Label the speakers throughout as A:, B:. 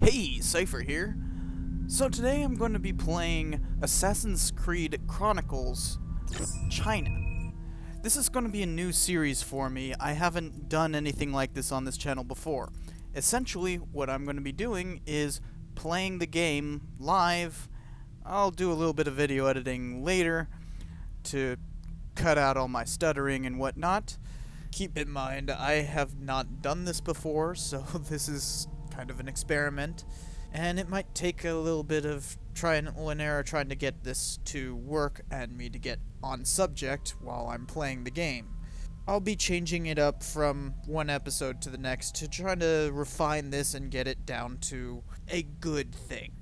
A: Hey, Cypher here. So today I'm going to be playing Assassin's Creed Chronicles China. This is going to be a new series for me. I haven't done anything like this on this channel before. Essentially, what I'm going to be doing is playing the game live. I'll do a little bit of video editing later to cut out all my stuttering and whatnot. Keep in mind, I have not done this before, so this is kind of an experiment, and it might take a little bit of trial and error trying to get this to work and me to get on subject while I'm playing the game. I'll be changing it up from one episode to the next to try to refine this and get it down to a good thing.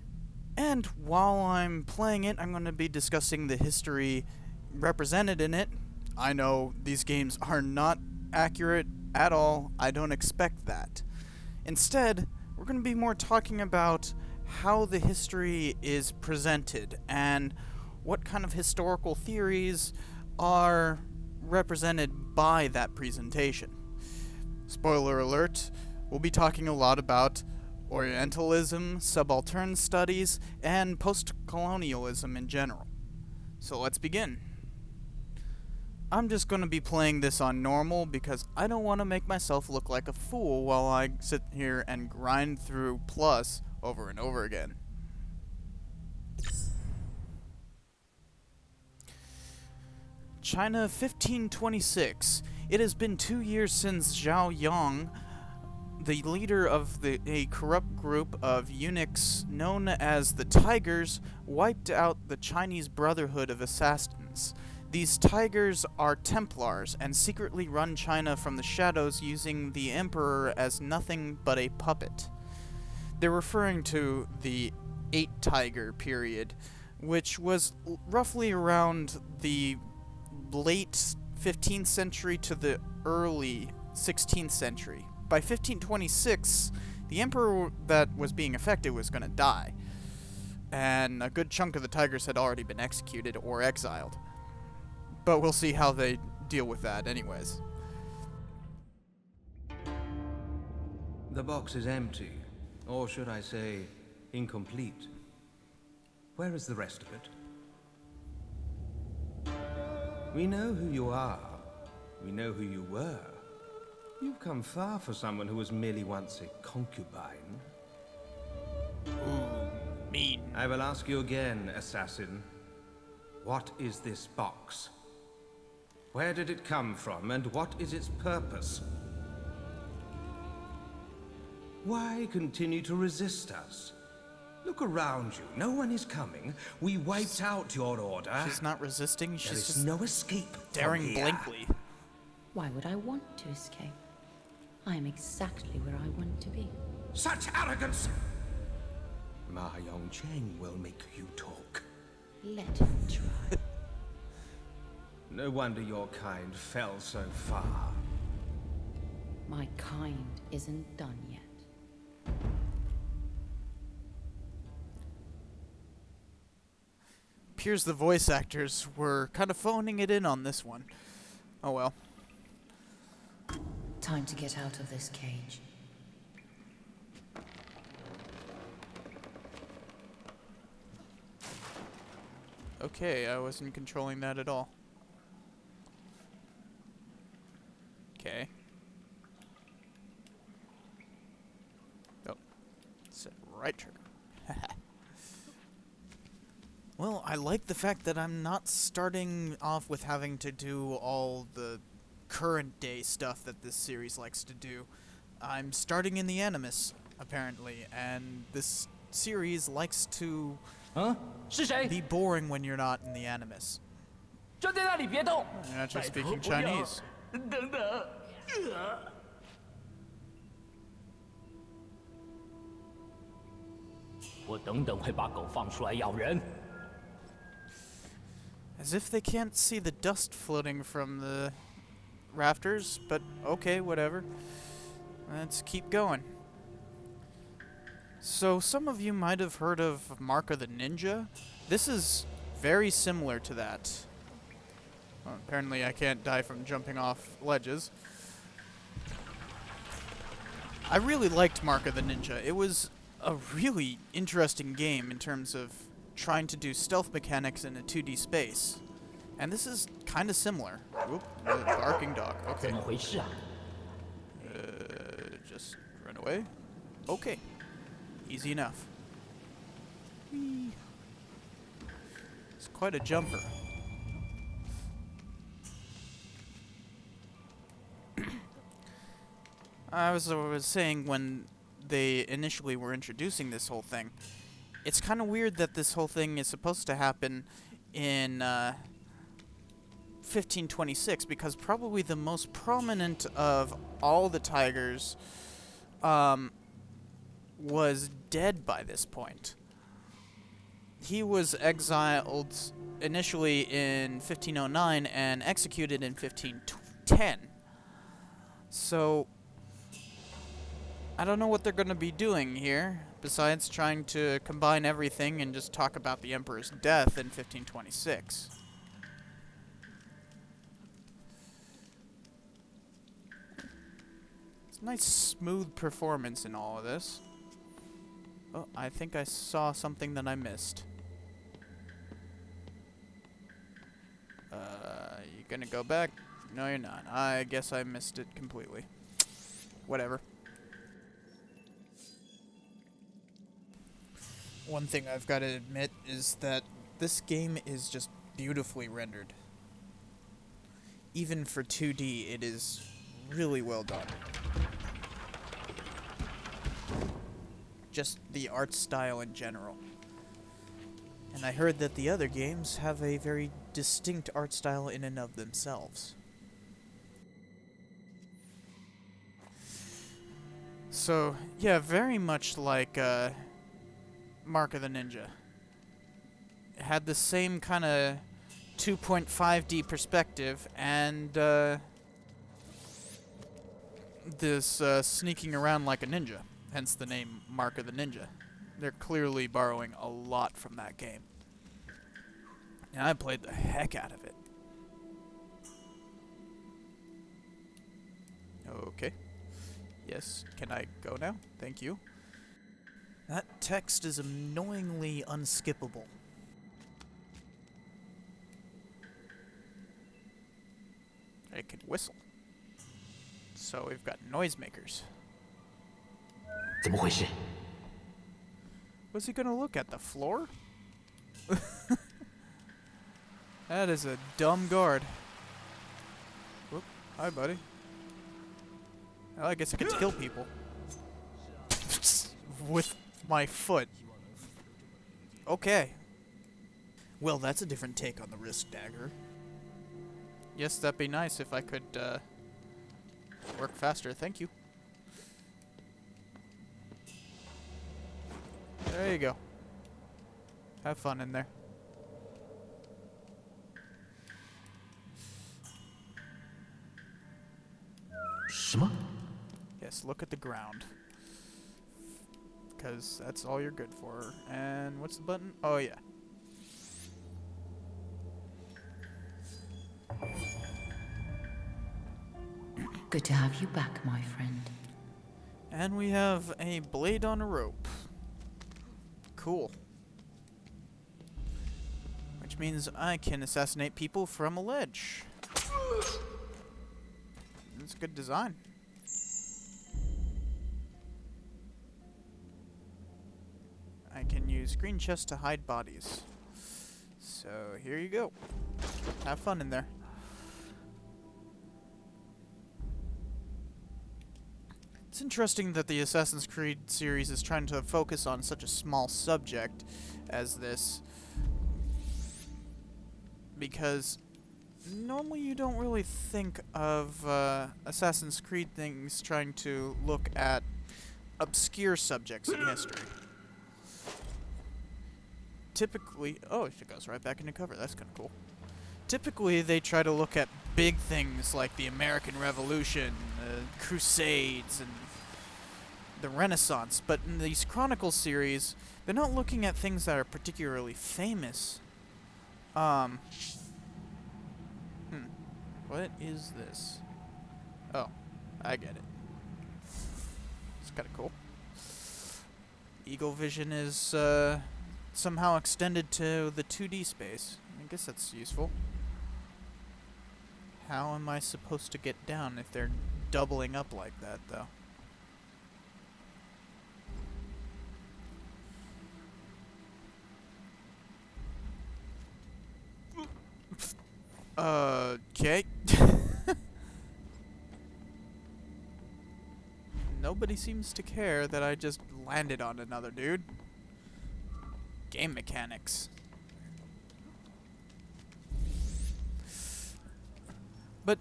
A: And while I'm playing it, I'm going to be discussing the history represented in it. I know these games are not accurate at all. I don't expect that. Instead, we're going to be more talking about how the history is presented and what kind of historical theories are represented by that presentation. Spoiler alert, we'll be talking a lot about Orientalism, subaltern studies, and post-colonialism in general. So let's begin. I'm just going to be playing this on normal because I don't want to make myself look like a fool while I sit here and grind through plus over and over again. China 1526. It has been 2 years since Zhao Yang, the leader of a corrupt group of eunuchs known as the Tigers, wiped out the Chinese Brotherhood of Assassins. These Tigers are Templars and secretly run China from the shadows, using the Emperor as nothing but a puppet. They're referring to the Eight Tiger period, which was roughly around the late 15th century to the early 16th century. By 1526, the Emperor that was being affected was going to die, and a good chunk of the Tigers had already been executed or exiled. But we'll see how they deal with that anyways.
B: The box is empty, or should I say, incomplete. Where is the rest of it? We know who you are. We know who you were. You've come far for someone who was merely once a concubine.
A: Ooh, mean.
B: I will ask you again, assassin. What is this box? Where did it come from, and what is its purpose? Why continue to resist us? Look around you. No one is coming. We wiped out your order.
A: She's not resisting. She's
B: There is
A: just
B: no escape
A: staring
B: from here.
A: blankly.
C: Why would I want to escape? I am exactly where I want to be.
B: Such arrogance! Ma Yongcheng will make you talk.
C: Let him try.
B: No wonder your kind fell so far.
C: My kind isn't done yet.
A: Appears the voice actors were kind of phoning it in on this one. Oh well.
C: Time to get out of this cage.
A: Okay, I wasn't controlling that at all. Okay. Oh, it's a right trigger. Well, I like the fact that I'm not starting off with having to do all the current day stuff that this series likes to do. I'm starting in the Animus, apparently, and this series likes to be boring when you're not in the Animus. You're actually speaking Chinese.
D: 等等， 我等等会把狗放出来咬人。
A: As if they can't see the dust floating from the rafters, but okay, whatever. Let's keep going. So some of you might have heard of Mark of the Ninja. This is very similar to that. Well, apparently I can't die from jumping off ledges. I really liked Mark of the Ninja. It was a really interesting game in terms of trying to do stealth mechanics in a 2D space. And this is kind of similar. Whoop, barking dog.
D: 怎
A: Okay.
D: 么回事啊？
A: Just run away. Okay. Easy enough. Whee. It's quite a jumper. I was saying when they initially were introducing this whole thing, it's kind of weird that this whole thing is supposed to happen in 1526, because probably the most prominent of all the tigers was dead by this point. He was exiled initially in 1509 and executed in 1510. So I don't know what they're going to be doing here, besides trying to combine everything and just talk about the Emperor's death in 1526. It's a nice, smooth performance in all of this. Oh, I think I saw something that I missed. You gonna go back? No, you're not. I guess I missed it completely. Whatever. One thing I've got to admit is that this game is just beautifully rendered. Even for 2D, it is really well done. Just the art style in general. And I heard that the other games have a very distinct art style in and of themselves. So, yeah, very much like Mark of the Ninja. It had the same kind of 2.5D perspective and this sneaking around like a ninja, hence the name Mark of the Ninja. They're clearly borrowing a lot from that game. And I played the heck out of it. Okay. Yes, can I go now? Thank you. That text is annoyingly unskippable. It can whistle. So we've got noisemakers.
D: 怎么回事？
A: Was he gonna look at the floor? That is a dumb guard. Whoop. Hi, buddy. Well, I guess I could kill people. With my foot. Okay. Well, that's a different take on the wrist dagger. Yes, that'd be nice if I could work faster. Thank you. There you go. Have fun in there. Yes, look at the ground. Because that's all you're good for. And what's the button? Oh, yeah.
C: Good to have you back, my friend.
A: And we have a blade on a rope. Cool. Which means I can assassinate people from a ledge. That's good design. I can use green chest to hide bodies. So here you go. Have fun in there. It's interesting that the Assassin's Creed series is trying to focus on such a small subject as this, because normally you don't really think of Assassin's Creed things trying to look at obscure subjects in history. Typically, oh, it goes right back into cover. That's kind of cool. Typically, they try to look at big things like the American Revolution, the Crusades, and the Renaissance. But in these Chronicles series, they're not looking at things that are particularly famous. What is this? Oh, I get it. It's kind of cool. Eagle vision is somehow extended to the 2D space. I guess that's useful. How am I supposed to get down if they're doubling up like that, though? Okay. Nobody seems to care that I just landed on another dude. Game mechanics. But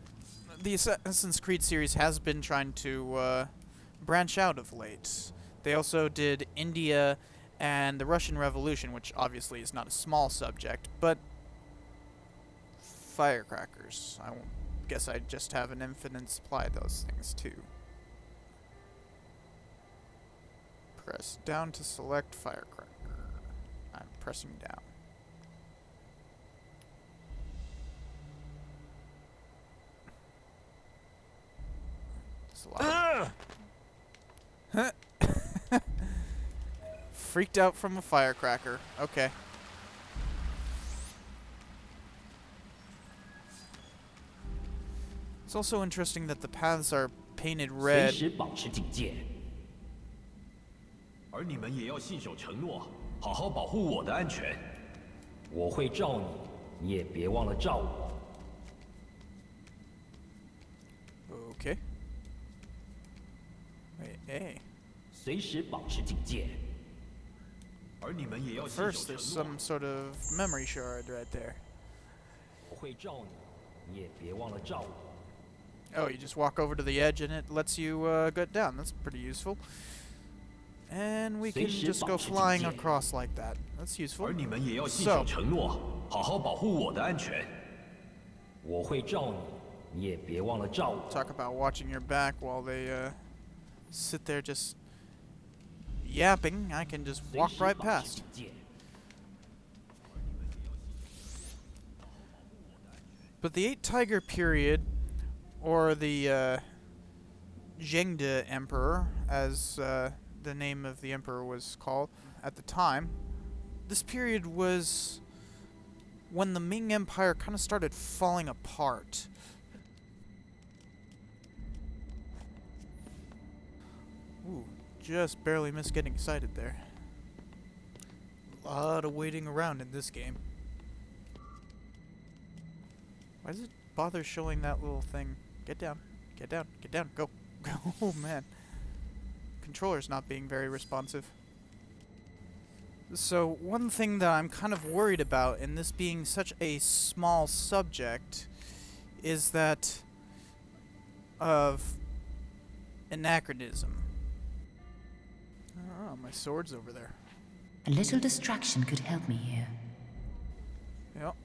A: the Assassin's Creed series has been trying to branch out of late. They also did India and the Russian Revolution, which obviously is not a small subject, but firecrackers. I guess I just have an infinite supply of those things too. Press down to select firecracker. I'm pressing down. Freaked out from a firecracker. Okay. It's also interesting that the paths are painted
D: 随
A: red.
D: 时保持警戒。
E: 而你们也要信守承诺，好好保护我的安全。
D: 我会罩你，你也别忘了罩我。
A: Okay. Wait, hey.
D: 随时保持警戒。
E: 而你们也要信守
A: First,
E: 承
A: there's
E: 诺。
A: some sort of memory shard right there.
D: 我会罩你，你也别忘了罩我。
A: Oh, you just walk over to the edge and it lets you get down. That's pretty useful. And we can just go flying across like that. That's useful.
E: 而你们也要信
A: So,
E: 守承诺，好好保护我的安全。
D: 我会罩你，你也别忘了罩我。
A: talk about watching your back while they sit there just yapping. I can just
D: 随
A: walk
D: 时
A: right
D: 保持
A: past.
D: 警戒。
A: But the Eight Tiger period, or the Zhengde Emperor, as the name of the emperor was called at the time, this period was when the Ming Empire kind of started falling apart. Ooh, just barely missed getting excited there. A lot of waiting around in this game. Why does it bother showing that little thing? Get down, get down, get down, go. Oh man. Controller's not being very responsive. So one thing that I'm kind of worried about in this being such a small subject is that of anachronism. Oh, my sword's over there.
C: A little distraction could help me here.
A: Yep.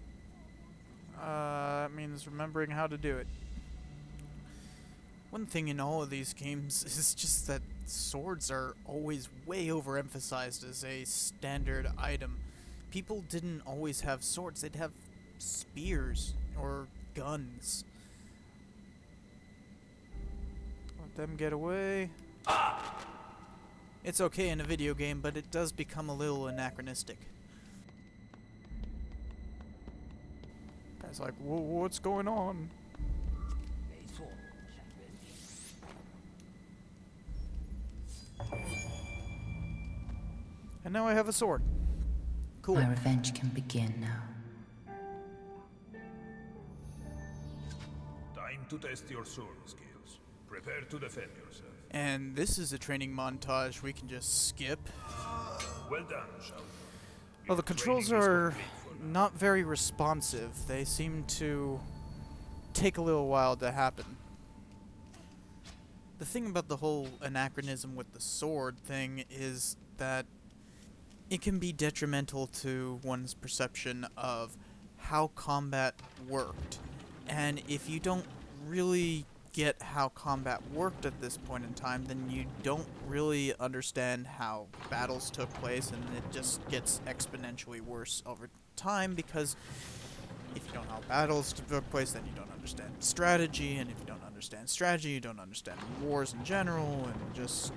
A: That means remembering how to do it. One thing in all of these games is just that swords are always way overemphasized as a standard item. People didn't always have swords, they'd have spears or guns. Let them get away. It's okay in a video game, but it does become a little anachronistic. Guy's like, what's going on?
D: 没错，闪人。
A: And now I have a sword. Cool.
C: My revenge can begin now.
E: Time to test your sword skills. Prepare to defend yourself.
A: And this is a training montage we can just skip.
E: Well done, Shao.
A: Well, the controls are not very responsive. They seem to take a little while to happen. The thing about the whole anachronism with the sword thing is that it can be detrimental to one's perception of how combat worked. And if you don't really get how combat worked at this point in time, then you don't really understand how battles took place, and it just gets exponentially worse over time, because if you don't know how battles took place, then you don't understand strategy, and if you don't understand strategy, you don't understand wars in general, and just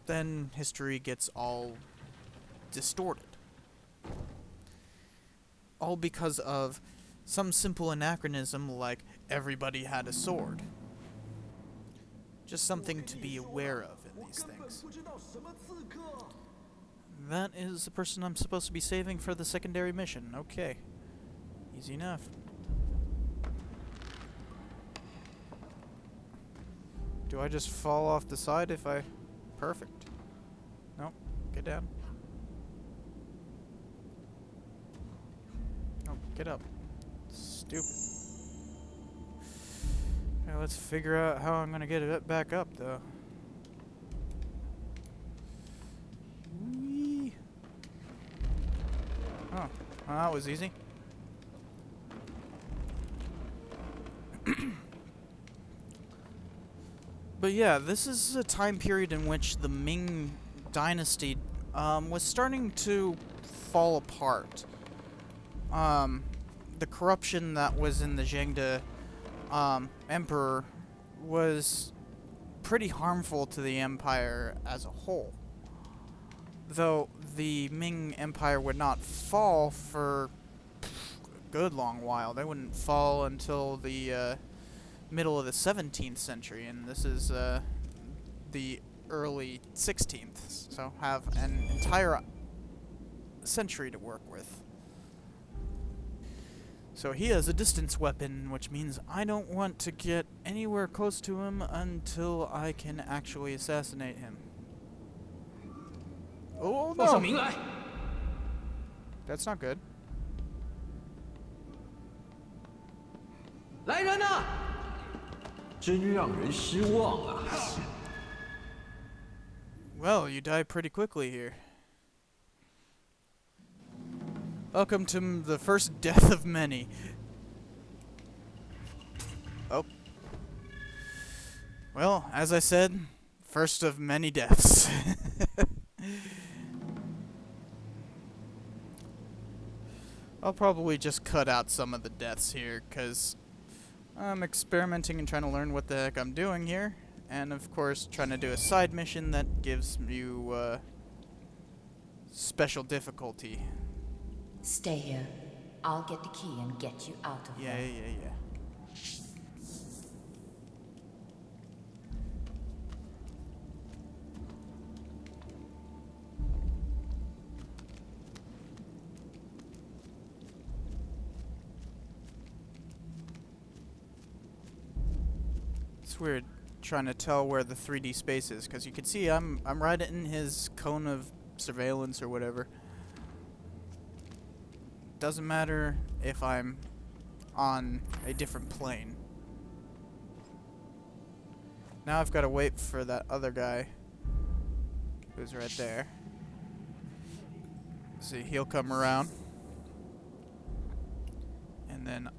A: then history gets all distorted. All because of some simple anachronism like everybody had a sword. Just something to be aware of in these things. That is the person I'm supposed to be saving for the secondary mission. Okay. Easy enough. Do I just fall off the side if I... Perfect. Nope. Get down. Oh, get up. Stupid. Okay, let's figure out how I'm gonna get it back up, though. Whee! Oh, well, that was easy. But yeah, this is a time period in which the Ming Dynasty was starting to fall apart. The corruption that was in the Zhengde Emperor was pretty harmful to the empire as a whole. Though the Ming Empire would not fall for a good long while. They wouldn't fall until the middle of the 17th century, and this is the early 16th, so have an entire century to work with. So he has a distance weapon, which means I don't want to get anywhere close to him until I can actually assassinate him. Oh no! That's not good.
D: 来人呐！真让人失望啊！
A: Well, you die pretty quickly here. Welcome to the first death of many. Oh. Well, as I said, first of many deaths. I'll probably just cut out some of the deaths here, because I'm experimenting and trying to learn what the heck I'm doing here. And of course, trying to do a side mission that gives you special difficulty.
C: Stay here. I'll get the key and get you out of
A: Yeah.
C: there.
A: It's weird trying to tell where the 3D space is, because you can see I'm right in his cone of surveillance or whatever. Doesn't matter if I'm on a different plane. Now I've got to wait for that other guy who's right there. See, he'll come around. And then...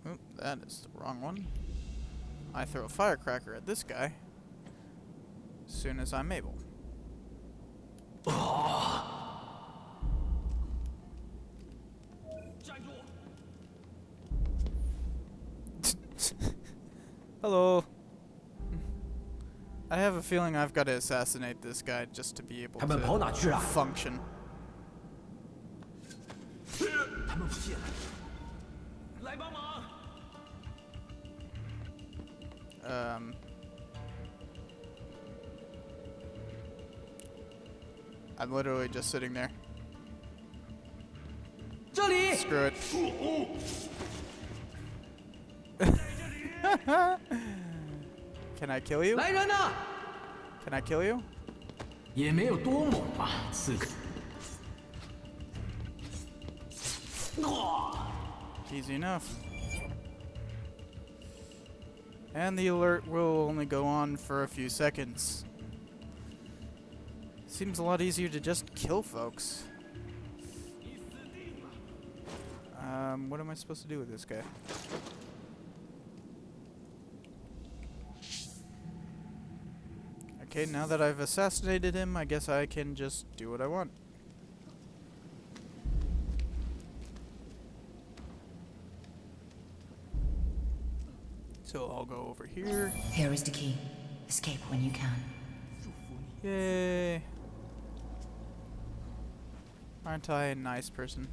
A: Oop, that is the wrong one. I throw a firecracker at this guy as soon as I'm able. Hello. I have a feeling I've got to assassinate this guy just to be able
D: 他们跑哪去
A: to
D: 了？
A: function.
D: 他们不见了！来帮忙！
A: I'm literally just sitting there.
D: 这里！
A: Screw it. Can I kill you?
D: 来人呐！
A: Can I kill you?
D: 也没有多猛嘛，刺客。
A: Easy enough. And the alert will only go on for a few seconds. Seems a lot easier to just kill folks. What am I supposed to do with this guy? Okay, now that I've assassinated him, I guess I can just do what I want. So I'll go over here.
C: Here is the key. Escape when you can.
A: Yay. Aren't I a nice person?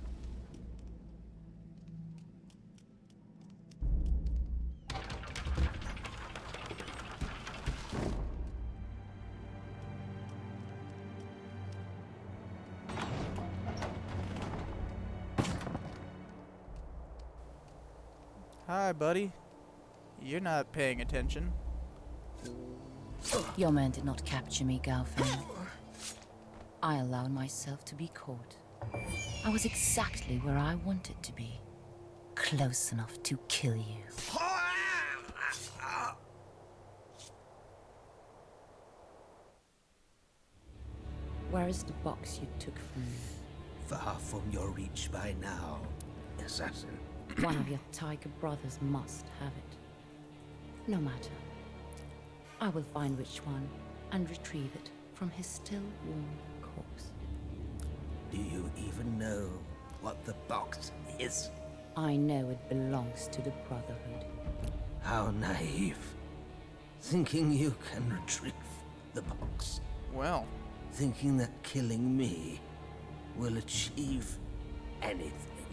A: Hi, buddy. You're not paying attention.
C: Your men did not capture me, Galfin. I allowed myself to be caught. I was exactly where I wanted to be. Close enough to kill you. Where is the box you took from me?
B: Far from your reach by now, assassin.
C: One of your tiger brothers must have it. No matter. I will find which one and retrieve it from his still warm corpse.
B: Do you even know what the box is?
C: I know it belongs to the Brotherhood.
B: How naive. Thinking you can retrieve the box.
A: Well,
B: Thinking that killing me will achieve anything.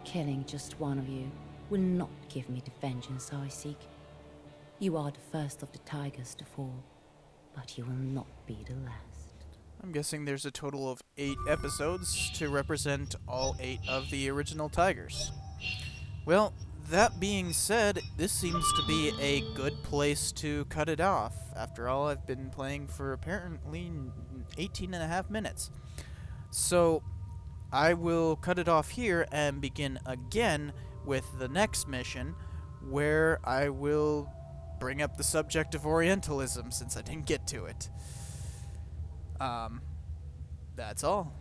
C: Killing just one of you will not give me the vengeance I seek. You are the first of the tigers to fall, but you will not be the last.
A: I'm guessing there's a total of 8 episodes to represent all 8 of the original Tigers. Well, that being said, this seems to be a good place to cut it off. After all, I've been playing for apparently 18 and a half minutes. So, I will cut it off here and begin again with the next mission, where I will bring up the subject of Orientalism since I didn't get to it. That's all.